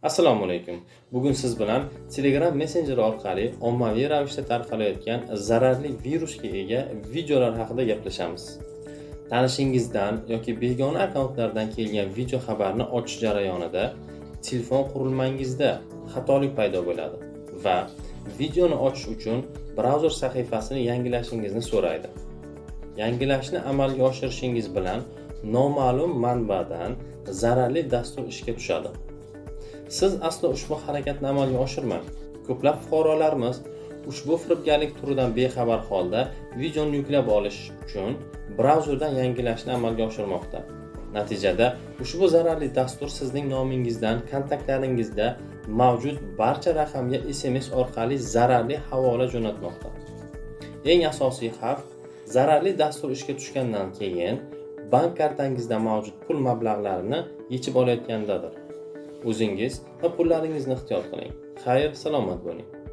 Assalomu alaykum. Bugun siz bilan Telegram messenjeri orqali ommaviy ravishda tarqalayotgan zararli virusga ega videolar haqida gaplashamiz. Tanishingizdan yoki begona akkauntlardan kelgan video xabarni ochish jarayonida telefon qurilmangizda xatolik paydo bo'ladi va videoni ochish uchun brauzer sahifasini yangilashingizni so'raydi. Yangilashni amalga oshirishingiz bilan noma'lum manbadan zararli dastur ishga tushadi. Siz aslo ushbu harakatni amalga oshirmang. Ko'plab fuqarolarimiz ushbu firibgarlik turidan bexabar holda videoni yuklab olish uchun brauzerdan yangilashni amalga oshirmoqda. Natijada ushbu zararli dastur sizning nomingizdan kontaktlaringizda mavjud barcha raqamga SMS orqali zararli havola jo'natmoqda. Eng asosiy xavf, zararli dastur ishga tushgandan keyin bank kartangizda mavjud pul mablag'larini yechib olayotgandadir. O'zingiz va pullaringizni ehtiyot qiling. Xayr, salomat bo'ling.